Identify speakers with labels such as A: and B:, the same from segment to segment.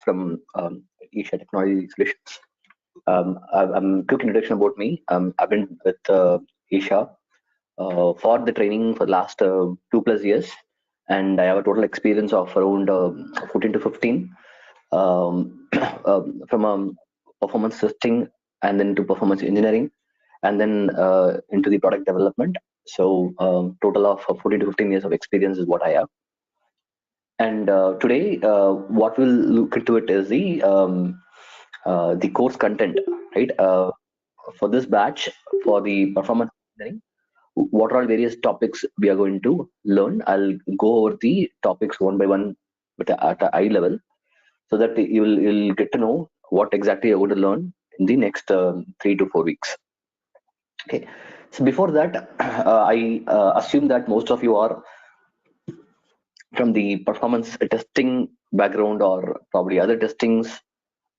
A: from Isha Training Solutions. I'm quick introduction about me. I've been with Isha for the training for the last 2+ years, and I have a total experience of around 14 to 15 from performance testing and then to performance engineering and then into the product development. So total of 14 to 15 years of experience is what I have. And today, what we'll look into it is the course content, right? For this batch, for the performance engineering, what are various topics we are going to learn? I'll go over the topics one by one at a high level, so that you'll get to know what exactly you're going to learn in the next 3 to 4 weeks. Okay. So before that, I assume that most of you are from the performance testing background or probably other testings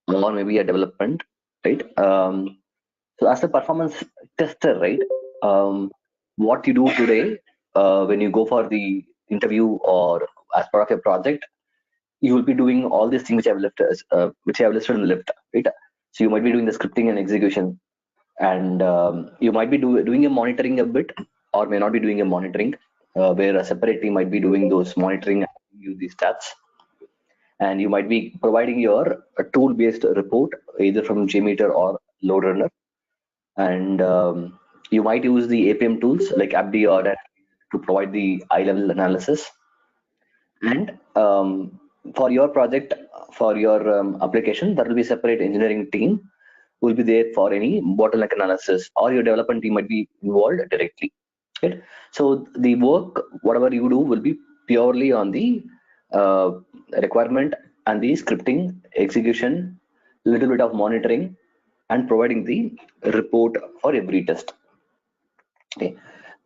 A: or maybe a development, right? So as a performance tester, right, what you do today when you go for the interview or as part of your project, you will be doing all these things which I have listed in the list, right? So you might be doing the scripting and execution, and you might be doing a monitoring a bit, or may not be doing a monitoring, where a separate team might be doing those monitoring and use these stats. And you might be providing your tool-based report either from Jmeter or LoadRunner, and you might use the APM tools like AppD or that to provide the high-level analysis. And for your project, for your application, there will be a separate engineering team who will be there for any bottleneck analysis, or your development team might be involved directly. Right? So the work, whatever you do, will be purely on the requirement and the scripting, execution, little bit of monitoring, and providing the report for every test. Okay,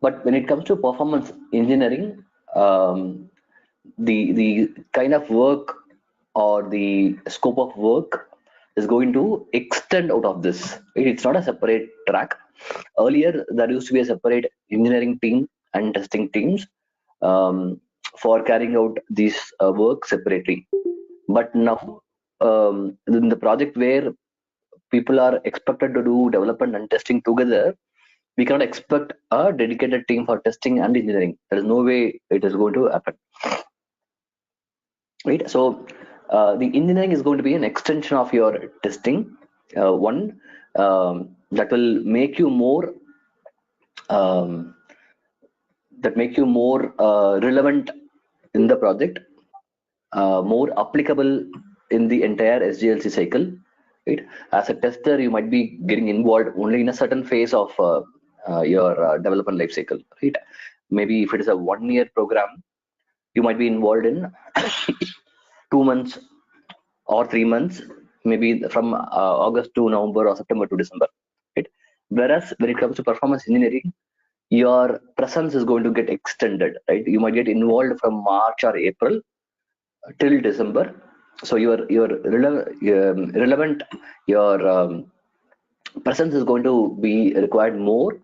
A: but when it comes to performance engineering, the kind of work or the scope of work is going to extend out of this. It's not a separate track. Earlier, there used to be a separate engineering team and testing teams for carrying out these work separately. But now, in the project where people are expected to do development and testing together, we cannot expect a dedicated team for testing and engineering. There is no way it is going to happen. Right? So the engineering is going to be an extension of your testing. One that will make you more relevant in the project, more applicable in the entire SDLC cycle. Right? As a tester, you might be getting involved only in a certain phase of your development life cycle. Right? Maybe if it is a 1-year program, you might be involved in 2 months or 3 months, maybe from August to November or September to December. Right? Whereas when it comes to performance engineering, your presence is going to get extended. Right? You might get involved from March or April till December. So your relevant, your presence is going to be required more,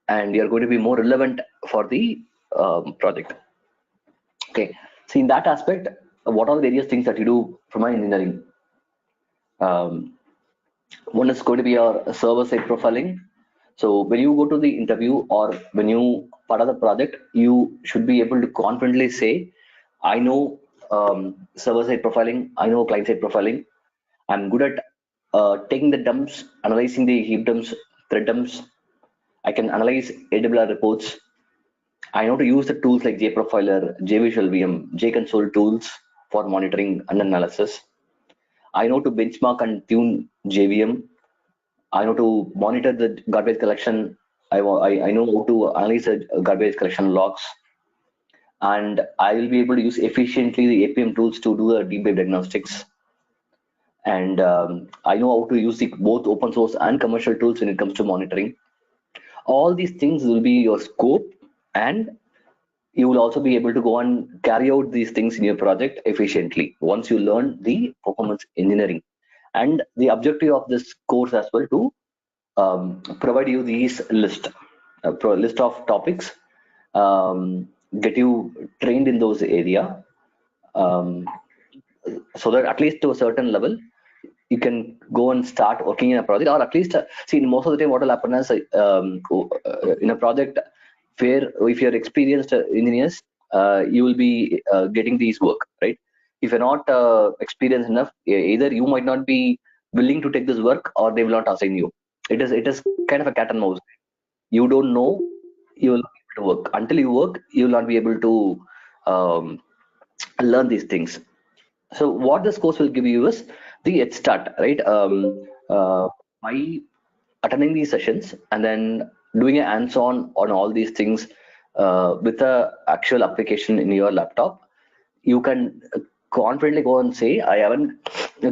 A: and you're going to be more relevant for the project. Okay, so in that aspect, what are the various things that you do from an engineering? One is going to be your server-side profiling. So when you go to the interview or when you part of the project, you should be able to confidently say, I know server-side profiling, I know client-side profiling. I'm good at taking the dumps, analyzing the heap dumps, thread dumps. I can analyze AWR reports. I know to use the tools like JProfiler, JVisualVM, JConsole tools for monitoring and analysis. I know to benchmark and tune JVM. I know to monitor the garbage collection. I know how to analyze the garbage collection logs. And I will be able to use efficiently the APM tools to do the deep dive diagnostics. And I know how to use both open source and commercial tools when it comes to monitoring. All these things will be your scope, and you will also be able to go and carry out these things in your project efficiently once you learn the performance engineering. And the objective of this course as well to provide you these list of topics, get you trained in those area, so that at least to a certain level you can go and start working in a project, or at least see, most of the time what will happen is in a project where if you're experienced engineers, you will be getting these work, right? If you're not experienced enough, either you might not be willing to take this work, or they will not assign you. It is kind of a cat and mouse. You don't know, you will not be able to work. Until you work, you will not be able to um, learn these things. So what this course will give you is the head start, right? By attending these sessions and then doing a hands-on on all these things with a actual application in your laptop, you can confidently go and say, I haven't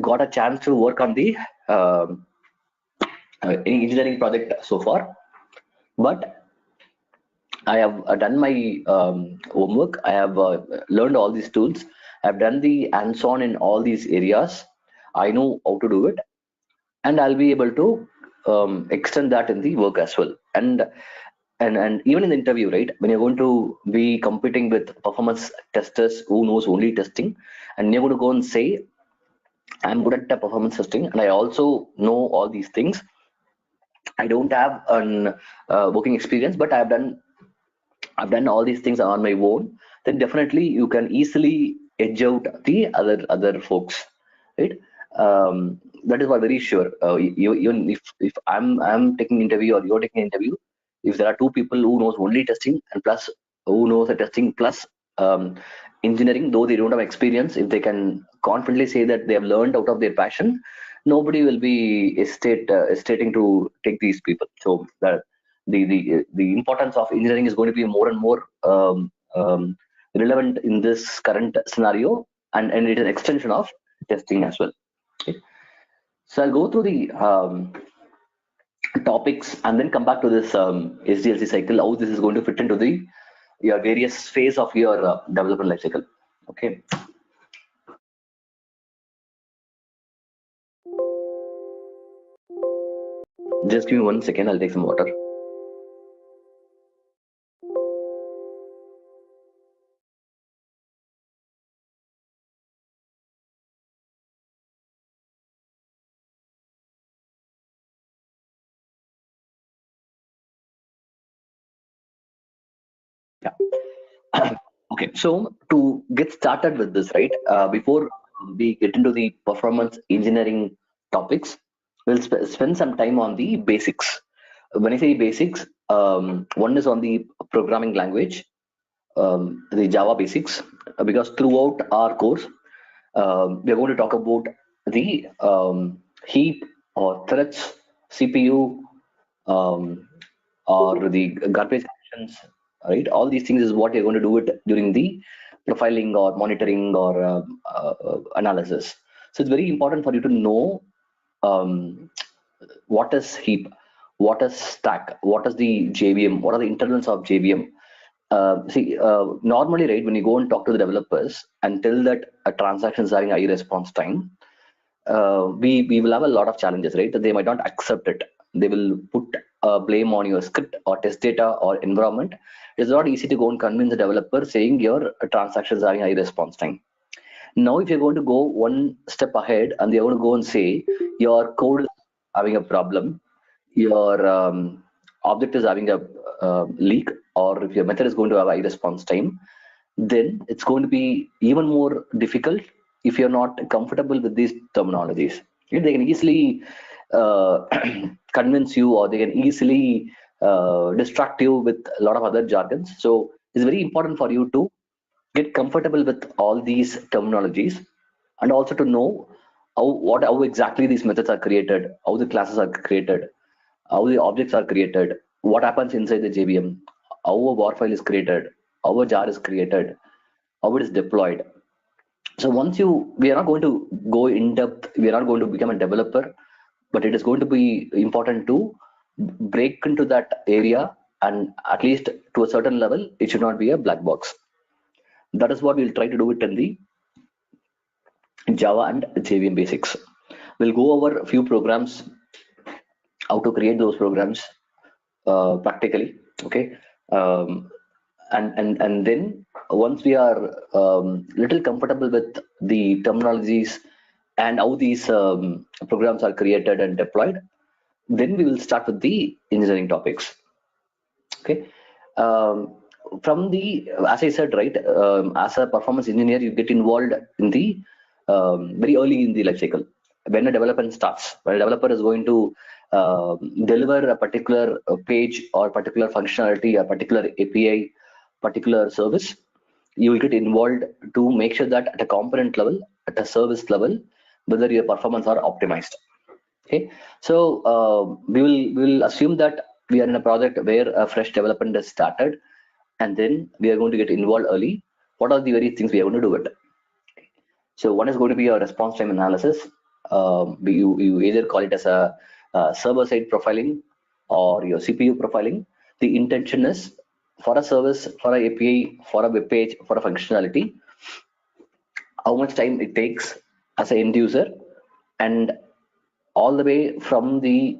A: got a chance to work on the um any engineering project so far, but I have done my homework. I have learned all these tools. I've done the hands-on in all these areas. I know how to do it, and I'll be able to extend that in the work as well. And even in the interview, right? When you're going to be competing with performance testers who knows only testing, and you're going to go and say, I'm good at the performance testing, and I also know all these things. I don't have an working experience, but I've done all these things on my own, then definitely you can easily edge out the other folks, right? That is what very sure. Even if I'm taking interview or you're taking interview, if there are two people who knows only testing and plus who knows the testing plus um, engineering, though they don't have experience, if they can confidently say that they have learned out of their passion, nobody will be hesitating to take these people. So the importance of engineering is going to be more and more relevant in this current scenario, and it is an extension of testing as well. Okay. So I'll go through the topics and then come back to this SDLC cycle, how this is going to fit into the your various phase of your development life cycle. Okay. Just give me 1 second. I'll take some water. Yeah. Okay, so to get started with this, right, before we get into the performance engineering topics, we'll spend some time on the basics. When I say basics, one is on the programming language, the Java basics, because throughout our course, we're going to talk about the heap or threads, CPU, um, or the garbage collections, right? All these things is what you're going to do it during the profiling or monitoring or analysis. So it's very important for you to know um, what is heap, what is stack, what is the JVM, what are the internals of JVM. Normally, right, when you go and talk to the developers and tell that a transaction is having high response time, we will have a lot of challenges, right? That they might not accept it. They will put blame on your script or test data or environment. It's not easy to go and convince the developer saying your transactions are having high response time. Now, if you're going to go one step ahead and they're going to go and say your code is having a problem, your object is having a leak, or if your method is going to have high response time, then it's going to be even more difficult if you're not comfortable with these terminologies. They can easily uh, convince you, or they can easily distract you with a lot of other jargons. So it's very important for you to get comfortable with all these terminologies, and also to know how exactly these methods are created, how the classes are created, how the objects are created, what happens inside the JVM, how a war file is created, how a jar is created, how it is deployed. So we are not going to go in depth, we are not going to become a developer, but it is going to be important to break into that area, and at least to a certain level, it should not be a black box. That is what we'll try to do it in the Java and Jvm Basics. We'll go over a few programs, how to create those programs practically, okay? Um, and then once we are little comfortable with the terminologies and how these programs are created and deployed, then we will start with the engineering topics. Okay. Um, from the, as I said, right, as a performance engineer, you get involved in the very early in the life cycle. When a development starts, when a developer is going to deliver a particular page or particular functionality, a particular API, particular service, you will get involved to make sure that at a component level, at a service level, whether your performance are optimized. Okay, so we will assume that we are in a project where a fresh development is started, and then we are going to get involved early. What are the various things we are going to do with it? So one is going to be your response time analysis. You either call it as a server-side profiling or your CPU profiling. The intention is for a service, for a API, for a web page, for a functionality, how much time it takes as an end user, and all the way from the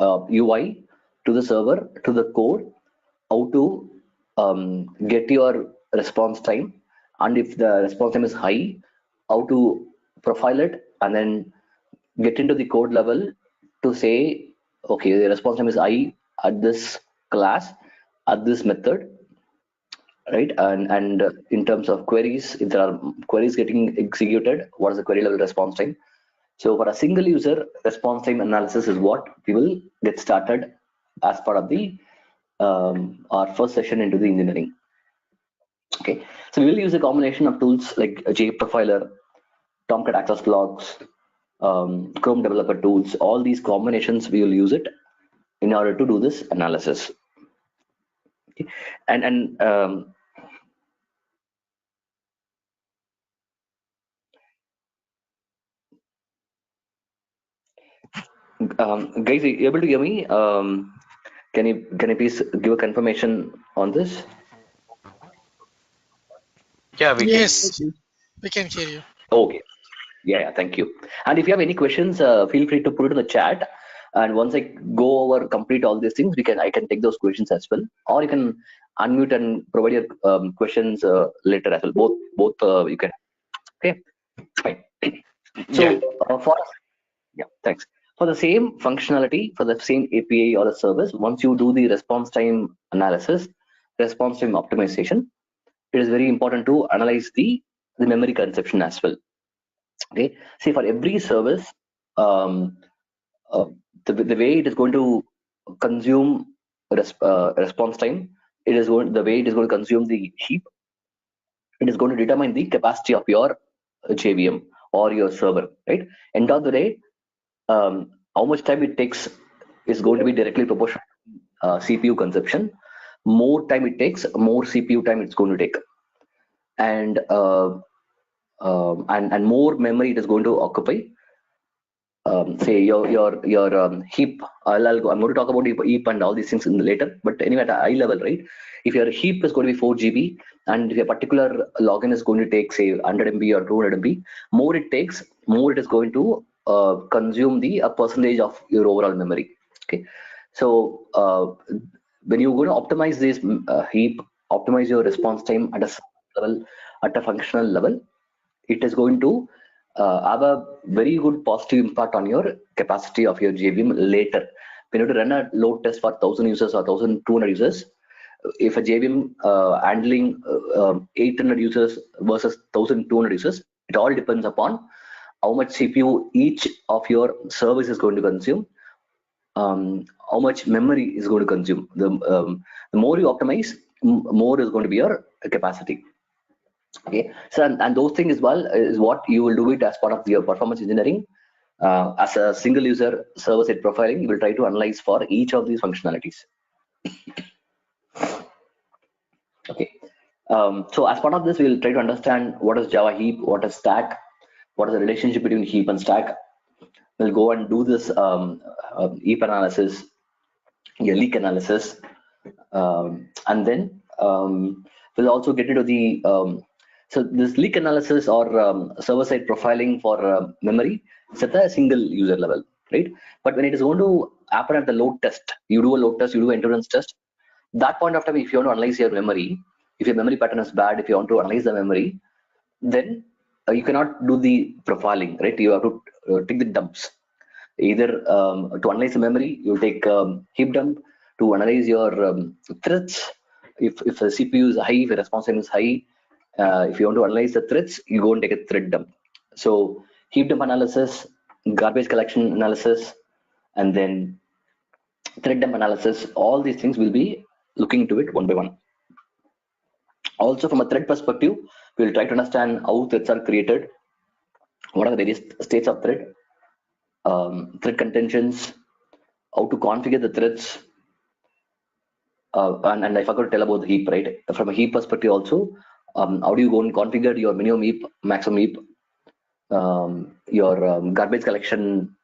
A: UI to the server to the code, how to get your response time, and if the response time is high, how to profile it and then get into the code level to say, okay, the response time is high at this class, at this method, right? And in terms of queries, if there are queries getting executed, what is the query level response time? So for a single user, response time analysis is what we will get started as part of the our first session into the engineering. Okay, so we will use a combination of tools like JProfiler, Tomcat Access Logs, Chrome Developer Tools. All these combinations we will use it in order to do this analysis. Okay. And guys, are you able to hear me? Can you please give a confirmation on this?
B: Yeah, we can hear
C: Yes,
B: you.
C: we can hear you.
A: Okay. Yeah, thank you. And if you have any questions, feel free to put it in the chat. And once I go over complete all these things, I can take those questions as well, or you can unmute and provide your questions later as well. Both you can. Okay, fine. So
B: Yeah.
A: for yeah, thanks. For the same functionality, for the same API or a service, once you do the response time analysis, response time optimization, it is very important to analyze the memory consumption as well. Okay, see, for every service, um, uh, the way it is going to consume response time, the way it is going to consume the heap, it is going to determine the capacity of your JVM or your server, right? End of the day, how much time it takes is going to be directly proportional to CPU consumption. More time it takes, more CPU time it's going to take, and and more memory it is going to occupy. Say your heap. I'm going to talk about heap and all these things in later. But anyway, at a high level, right? If your heap is going to be 4 GB and if a particular login is going to take say 100 MB or 200 MB, more it takes, more it is going to consume the a percentage of your overall memory. Okay, so when you're going to optimize this heap, optimize your response time at a level, at a functional level, it is going to have a very good positive impact on your capacity of your JVM later. When you have to run a load test for 1000 users or 1200 users, if a JVM handling 800 users versus 1200 users, it all depends upon how much CPU each of your service is going to consume, how much memory is going to consume. The more you optimize, more is going to be your capacity. Okay, so and those things as well is what you will do it as part of your performance engineering. As a single user server-side profiling, you will try to analyze for each of these functionalities. Okay, so as part of this, we will try to understand what is Java heap, what is stack, what is the relationship between heap and stack. We'll go and do this heap analysis, your leak analysis, and then we'll also get into the so this leak analysis or server-side profiling for memory is at a single user level, right? But when it is going to happen at the load test, you do a load test, you do an endurance test. That point of time, if you want to analyze your memory, If your memory pattern is bad, if you want to analyze the memory, then you cannot do the profiling, right? You have to take the dumps. Either to analyze the memory, you take heap dump. To analyze your threads, if the CPU is high, if the response time is high, if you want to analyze the threads, you go and take a thread dump. So heap dump analysis, garbage collection analysis, and then thread dump analysis, all these things will be looking into it one by one. Also, from a thread perspective, we'll try to understand how threads are created, what are the various states of thread, thread contentions, how to configure the threads, and I forgot to tell about the heap, right? From a heap perspective also, how do you go and configure your minimum heap, maximum heap, your garbage collection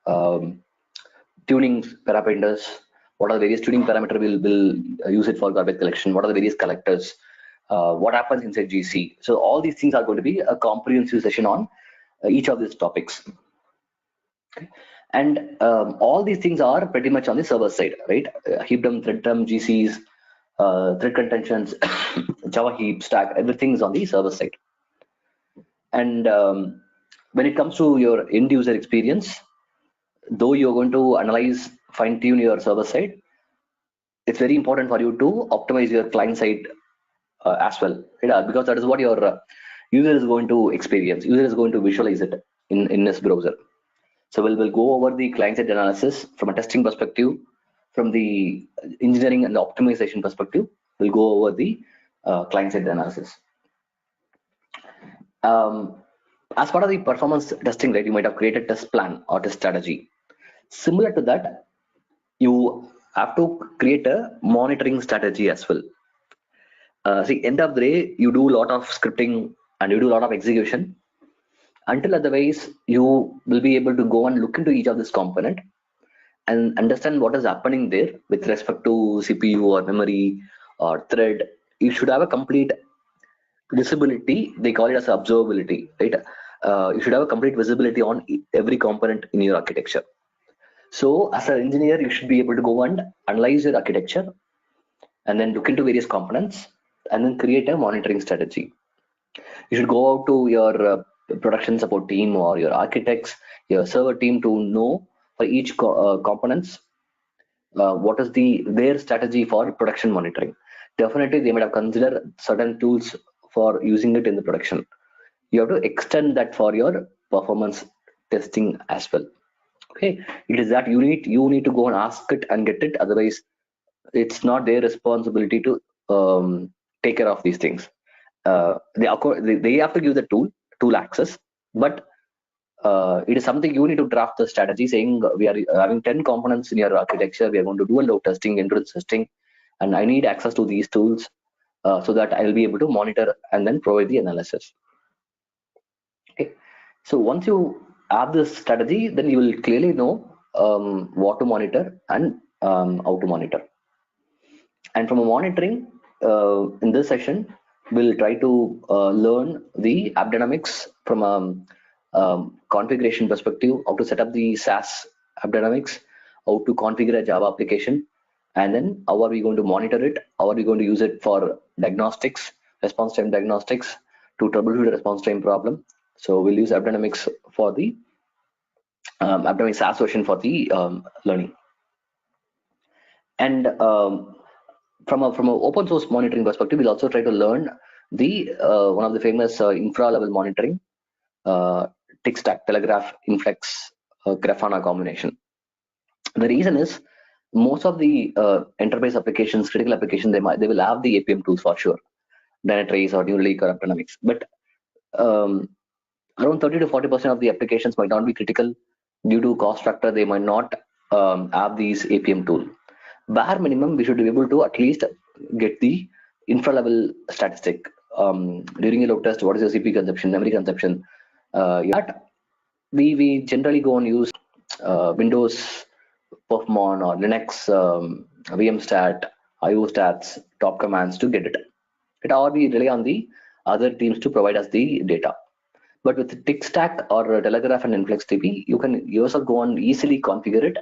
A: tuning parameters, what are the various tuning parameter will use it for garbage collection, what are the various collectors, what happens inside GC. So all these things are going to be a comprehensive session on each of these topics. Okay. And all these things are pretty much on the server side, right? Heap dump, thread dump, GCs, thread contentions, Java heap stack, everything is on the server side. And when it comes to your end user experience, though you're going to analyze, fine tune your server side, it's very important for you to optimize your client side as well, right? Because that is what your user is going to experience. User is going to visualize it in this browser. So we'll go over the client side analysis from a testing perspective, from the engineering and the optimization perspective. We'll go over the client side analysis. As part of the performance testing, right, you might have created test plan or test strategy. Similar to that, you have to create a monitoring strategy as well. See, end of the day, you do a lot of scripting and you do a lot of execution. Until otherwise, you will be able to go and look into each of this component and understand what is happening there with respect to CPU or memory or thread. You should have a complete visibility. They call it as observability, right? You should have a complete visibility on every component in your architecture. So as an engineer, you should be able to go and analyze your architecture and then look into various components and then create a monitoring strategy. You should go out to your production support team or your architects, your server team to know for each components what is their strategy for production monitoring. Definitely, they might have considered certain tools for using it in the production. You have to extend that for your performance testing as well. Okay, it is that you need to go and ask it and get it. Otherwise, it's not their responsibility to take care of these things. They have to give the tool access, but it is something you need to draft the strategy saying we are having 10 components in your architecture. We are going to do a load testing, end-to-end testing, and I need access to these tools so that I'll be able to monitor and then provide the analysis. Okay. So once you have this strategy, then you will clearly know what to monitor and how to monitor. And from a monitoring, in this session, we'll try to learn the AppDynamics from a configuration perspective, how to set up the SaaS AppDynamics, how to configure a Java application, and then how are we going to monitor it, how are we going to use it for diagnostics, response time diagnostics, to troubleshoot a response time problem. So we'll use AppDynamics for the AppDynamics SaaS version for the learning. And from an open source monitoring perspective, we'll also try to learn the one of the famous infra level monitoring, tick stack, telegraph, inflex, grafana combination. The reason is most of the enterprise applications, critical applications, they will have the APM tools for sure, Dynatrace or New Relic or AppDynamics, but around 30 to 40% of the applications might not be critical due to cost factor. They might not have these APM tool. Bare minimum, we should be able to at least get the infra level statistic during a load test. What is your CPU consumption, memory consumption? We generally go and use Windows Perfmon or Linux VMstat, IOstats, top commands to get it. Or we rely on the other teams to provide us the data. But with tick stack or telegraph and inflex TP, you can yourself go and easily configure it,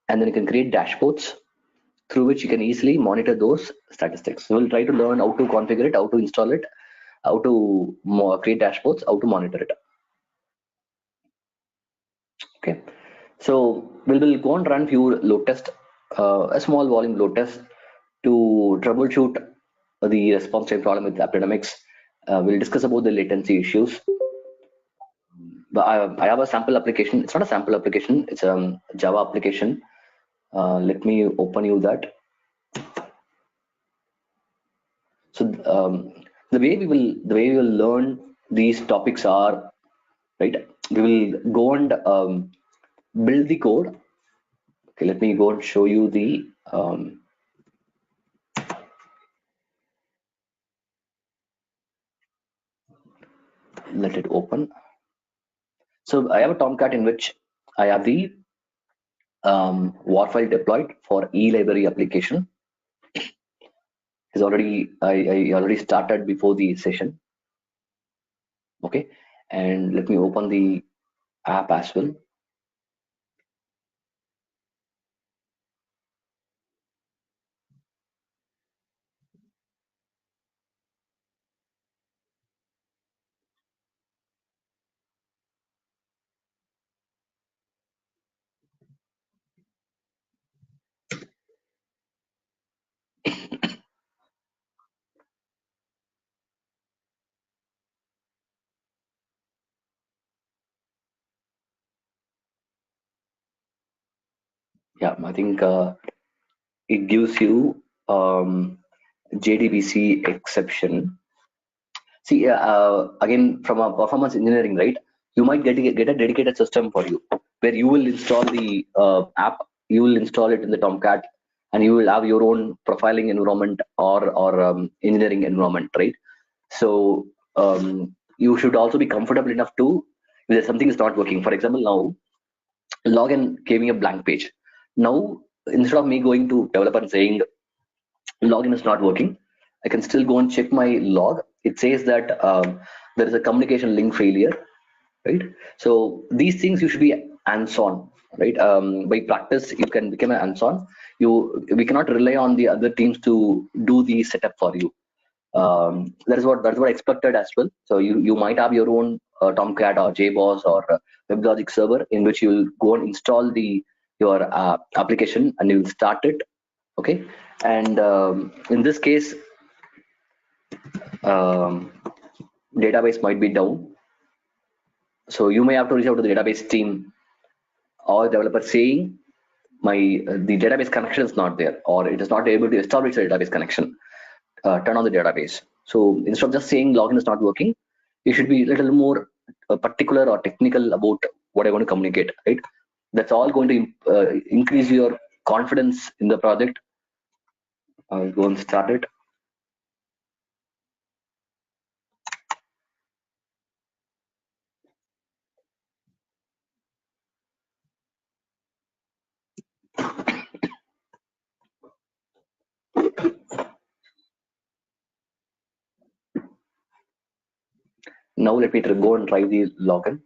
A: and then you can create dashboards through which you can easily monitor those statistics. So we'll try to learn how to configure it, how to install it, how to create dashboards, how to monitor it. Okay, so we will go and run few load tests, a small volume load test to troubleshoot the response time problem with AppDynamics. We'll discuss about the latency issues. But I have a sample application. It's not a sample application. It's a Java application. Let me open you that. So the way we will learn these topics are, right. We will go and build the code. Okay, let me go and show you the. Let it open. So I have a Tomcat in which I have the war file deployed for e-library application. Is already I already started before the session. Okay, and let me open the app as well. Yeah, I think it gives you JDBC exception. See, again, from a performance engineering, right? You might get a dedicated system for you where you will install the app, you will install it in the Tomcat, and you will have your own profiling environment or engineering environment, right? So you should also be comfortable enough to, if there's something is not working. For example, now login gave me a blank page. Now instead of me going to developer and saying login is not working, I can still go and check my log. It says that there is a communication link failure, right? So these things you should be hands-on, right? By practice, you can become a hands-on. We cannot rely on the other teams to do the setup for you. That's what expected as well. So you might have your own Tomcat or JBoss or WebLogic server in which you will go and install your application and you will start it. Okay, and in this case, database might be down. So you may have to reach out to the database team or developer saying the database connection is not there, or it is not able to establish the database connection. Turn on the database. So instead of just saying login is not working, you should be a little more particular or technical about what I want to communicate, right? That's all going to increase your confidence in the project. I'll go and start it. Now let me go and try the login.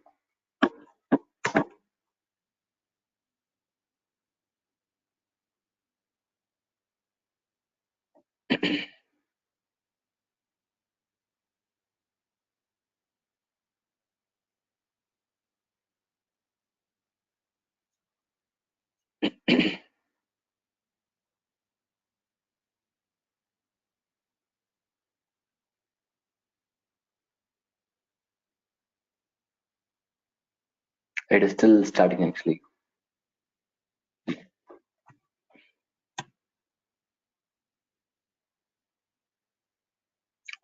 A: It is still starting actually.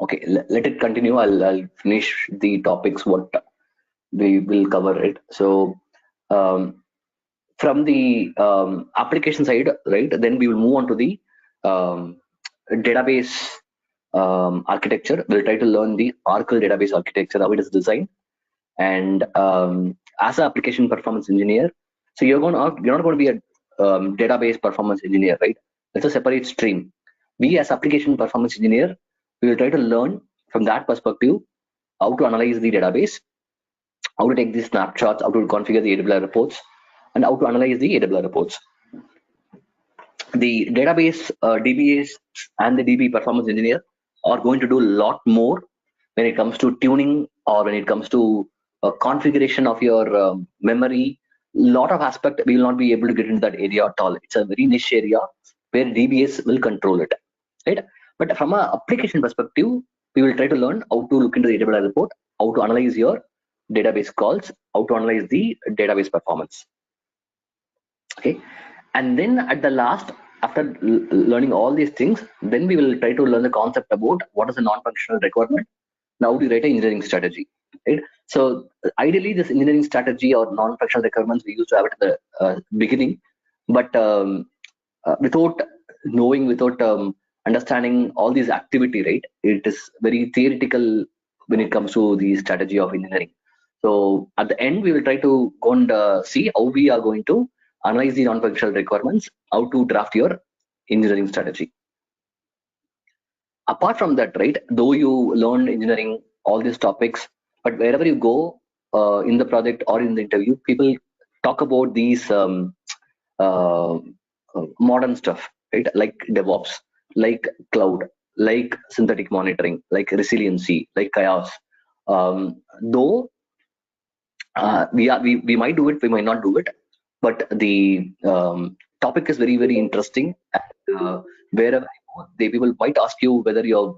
A: Okay, let it continue. I'll finish the topics what we will cover it. So from the application side, right, then we will move on to the database architecture. We'll try to learn the Oracle database architecture, how it is designed. And as an application performance engineer, so you're not going to be a database performance engineer, right? That's a separate stream. We as application performance engineer, we will try to learn from that perspective how to analyze the database, how to take these snapshots, how to configure the AWS reports, and how to analyze the AWS reports. the database DBAs and the DB performance engineer are going to do a lot more when it comes to tuning, or when it comes to configuration of your memory. Lot of aspect we will not be able to get into that area at all. It's a very niche area where DBAs will control it, right? But from an application perspective, we will try to learn how to look into the AWS report, how to analyze your database calls, how to analyze the database performance. Okay, and then at the last, after learning all these things, then we will try to learn the concept about what is a non-functional requirement. Now we write an engineering strategy, right? So ideally this engineering strategy or non-functional requirements we used to have it at the beginning, but without knowing, without understanding all these activity, right, it is very theoretical when it comes to the strategy of engineering. So at the end we will try to go and see how we are going to analyze the non-functional requirements, how to draft your engineering strategy. Apart from that, right, though you learn engineering all these topics, but wherever you go in the project or in the interview, people talk about these uh, modern stuff, right, like DevOps, like cloud, like synthetic monitoring, like resiliency, like chaos. Though we might do it, we might not do it, but the topic is very very interesting. And wherever you go, people might ask you whether you've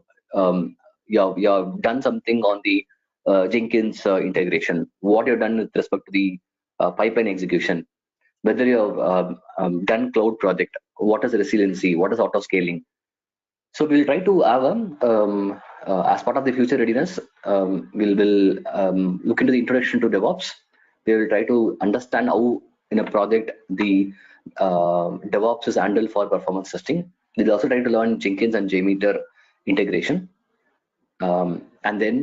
A: done something on the Jenkins integration, what you've done with respect to the pipeline execution, whether you've done cloud project, what is resiliency, what is auto scaling. So we'll try to have as part of the future readiness, we'll look into the introduction to DevOps. We will try to understand how in a project the DevOps is handled for performance testing. We'll also try to learn Jenkins and Jmeter integration, and then